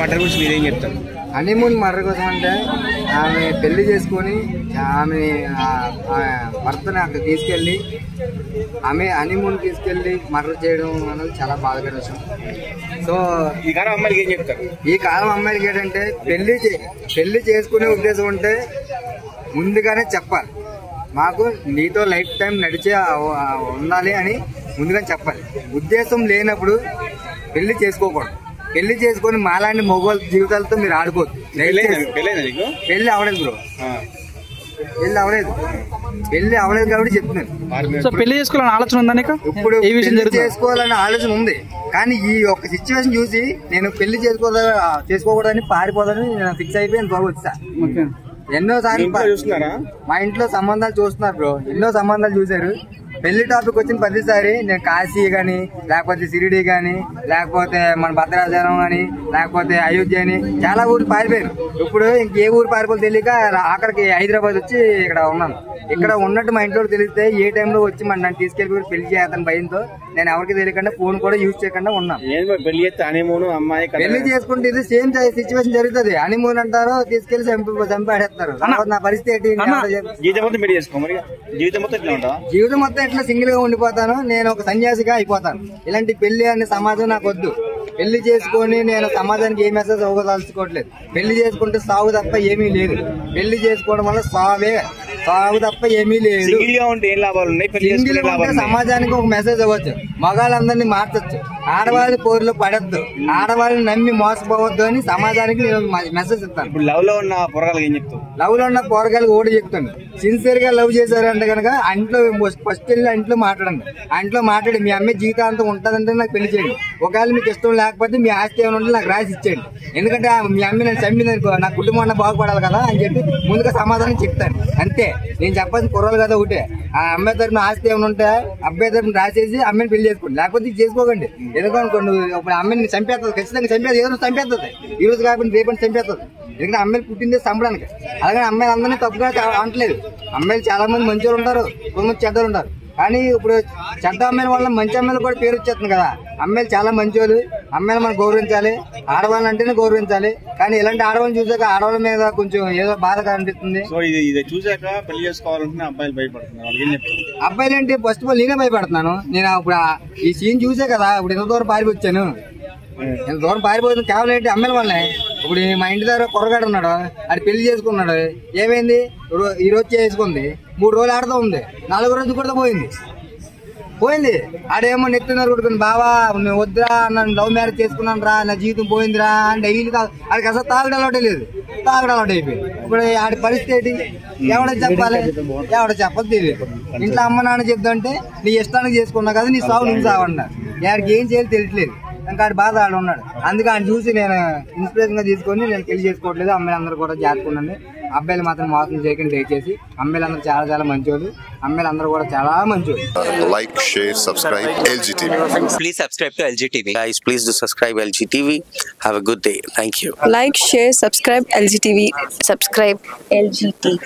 మటర్ గురించి మీరేం చెప్తారు? హనీమూన్ మర్డర్ కోసం అంటే ఆమె పెళ్లి చేసుకొని ఆమె భర్తని అక్కడ తీసుకెళ్ళి ఆమె హనీమూన్ తీసుకెళ్ళి మర్డర్ చేయడం అనేది చాలా బాధకర విషయం. సో ఈ కాలం అమ్మాయికి ఏం చెప్తారు? ఈ కాలం అమ్మాయిలకి ఏంటంటే పెళ్లి చేసుకునే ఉద్దేశం ఉంటే ముందుగానే చెప్పాలి. మాకు నీతో లైఫ్ టైం నడిచే ఉండాలి అని ముందుగానే చెప్పాలి. ఉద్దేశం లేనప్పుడు పెళ్లి చేసుకోకూడదు. పెళ్లి చేసుకొని మాలాంటి మగవాళ్ళ జీవితాలతో మీరు ఆడుకోవద్దు. పెళ్లి అవలేదు బ్రో, పెళ్లి అవ్వలేదు కాబట్టి చెప్తున్నాను. పెళ్లి చేసుకోవాలని ఆలోచన ఉందా నీకు? ఇప్పుడు పెళ్లి చేసుకోవాలనే ఆలోచన ఉంది, కానీ ఈ ఒక్క సిచ్యువేషన్ చూసి నేను పెళ్లి చేసుకోకూడదని పారిపోదని నేను ఫిక్స్ అయిపోయి త్వరగా వచ్చా. ఎన్నో సార్లు మా ఇంట్లో సంబంధాలు చూస్తున్నారు బ్రో, ఎన్నో సంబంధాలు చూశారు. పెళ్లి టాపిక్ వచ్చిన ప్రతిసారి నేను కాశీ గాని, లేకపోతే సిరిడి గాని, లేకపోతే మన భద్రాచలం గాని, లేకపోతే అయోధ్య అని చాలా ఊరు పారిపోయారు. ఇప్పుడు ఇంకే ఊరు పారిపోయి తెలియక అక్కడికి హైదరాబాద్ వచ్చి ఇక్కడ ఉన్నాను. ఇక్కడ ఉన్నట్టు మా ఇంట్లో తెలిస్తే ఏ టైంలో వచ్చి నన్ను తీసుకెళ్ళి పెళ్లి చేస్తాను భయంతో నేను ఎవరికి తెలియకుండా ఫోన్ కూడా యూజ్ చేయకుండా ఉన్నాను. పెళ్లి చేసుకుంటే ఇది సేమ్ సిచ్యువేషన్ జరుగుతుంది. హనీమూన్ అంటారు, తీసుకెళ్లి చంపాడేస్తారు. నా పరిస్థితి జీవితం మొత్తం ఎట్లా సింగిల్ గా ఉండిపోతాను, నేను ఒక సన్యాసిగా అయిపోతాను. ఇలాంటి పెళ్లి అనే సమాజం నాకు వద్దు. పెళ్లి చేసుకుని నేను సమాజానికి ఏ మెసేజ్ ఇవ్వదలుచుకోవట్లేదు. పెళ్లి చేసుకుంటే సాగు తప్ప ఏమీ లేదు. పెళ్లి చేసుకోవడం వల్ల సాగు తప్ప ఏమీ లేదు. సింగిల్ ఉంటే సమాజానికి ఒక మెసేజ్ ఇవ్వచ్చు, మగాళ్ళందరినీ మార్చొచ్చు, ఆడవాళ్ళ పోరులో పడద్దు, ఆడవాళ్ళని నమ్మి మోసపోవద్దు అని సమాజానికి నేను మెసేజ్ ఇస్తాను. లవ్ లో ఉన్న పోరగాళ్ళకి ఏం చెప్తాను? లవ్ లో ఉన్న పోరగాళ్ళకి ఓడి చెప్తాను, సిన్సియర్ గా లవ్ చేశారంటే కనుక ఇంట్లో ఫస్ట్ వెళ్ళి ఇంట్లో మాట్లాడండి. ఇంట్లో మాట్లాడి మీ అమ్మాయి జీవితాంతం ఉంటదంటే నాకు పెళ్లి చేయండి. ఒకవేళ మీకు ఇష్టం లేకపోతే మీ ఆస్తి ఏమైనా ఉంటే నాకు రాసి ఇచ్చేయండి. ఎందుకంటే మీ అమ్మాయి నేను చంపింది అనుకో, నా కుటుంబం బాగుపడాలి కదా అని చెప్పి ముందుగా సమాధానం చెప్తాను. అంతే, నేను చెప్పాల్సిన కుర్రాలు కదా ఒకటే. ఆ అమ్మాయి తరఫున ఆస్తి ఏమైనా ఉంటే అబ్బాయి తరఫున రాసేసి అమ్మాయిని పెళ్లి చేసుకోండి, లేకపోతే చేసుకోకండి. ఎందుకనుకోండి ఇప్పుడు అమ్మాయిని చంపేస్తుంది, ఖచ్చితంగా చంపేది, ఏదో చంపేస్తుంది. ఈ రోజు కాకుండా రేపటి చంపేస్తుంది. ఎందుకంటే అమ్మాయిలు పుట్టిందే చంపడానికి. అలాగే అమ్మాయిలు అందరినీ తప్పుగా అనట్లేదు. అమ్మాయిలు చాలా మంది మంచి ఉంటారు, కొంతమంది చెడ్డలు ఉంటారు. కానీ ఇప్పుడు చెడ్డ అమ్మాయిల వల్ల మంచి అమ్మాయిలు కూడా పేరు వచ్చేస్తుంది కదా. అమ్మాయిలు చాలా మంచోళ్ళు, అమ్మాయిలు మనం గౌరవించాలి, ఆడవాళ్ళని అంటేనే గౌరవించాలి. కానీ ఇలాంటి ఆడవాళ్ళని చూసాక ఆడవాళ్ళ మీద కొంచెం ఏదో బాధగా అనిపిస్తుంది. చూసాక పెళ్లి చేసుకోవాలంటే అబ్బాయిలు భయపడుతున్నారు. అబ్బాయిలు అంటే ఫస్ట్ ఆఫ్ ఆల్ నేనే భయపడుతున్నాను. నేను ఇప్పుడు ఈ సీన్ చూసే కదా ఇప్పుడు ఎంత దూరం పారిపోయాను. ఎంత దూరం పారిపోతుంది కేవలం ఏంటి అమ్మాయిల వల్లే. ఇప్పుడు మా ఇంటి దగ్గర కుర్రగాడు ఉన్నాడు, అది పెళ్లి చేసుకున్నాడు. ఏమైంది, ఈ రోజు చేసుకుంది, 3 రోజులు ఆడుతూ ఉంది, 4వ రోజు కూడా పోయింది. ఆడేమో నెత్తున్నారు కొడుకుని, బావా నేను వద్దురా, నన్ను లవ్ మ్యారేజ్ చేసుకున్నాను రా, నా జీవితం పోయిందిరా అంటే డైలీ ఆడికి అసలు తాగడం అలవాటే లేదు, తాగడం అలవాటు అయిపోయింది. ఇప్పుడు ఆడి పరిస్థితి ఎవడ చెప్పాలి, ఎవడ చెప్పదు తెలియదు. ఇంట్లో అమ్మ నాన్న చెప్తుంటే నీ ఇష్టానికి చేసుకున్నా కదా, నీ సాగు నువ్వు సాగండి, ఆడికి ఏం చేయాలి తెలియట్లేదు. ఇంకా ఆడి బాధ ఆడు ఉన్నాడు. అందుకే ఆయన చూసి నేను ఇన్స్పిరేషన్ గా తీసుకొని నేను పెళ్లి చేసుకోవట్లేదు. అమ్మాయిలు అందరూ కూడా జాగ్రత్తగా, అబ్బాయిలు మాత్రం మోసం చేయకండి దయచేసి. అమ్మాయిలు అందరూ చాలా చాలా మంచోళ్ళు, అమ్మాయిలు అందరూ కూడా చాలా మంచోళ్ళు. Like, share, subscribe LGTV. Please subscribe to LGTV. Guys, please do subscribe LGTV. Have a good day. Thank you. Like, share, subscribe LGTV. Subscribe LGTV.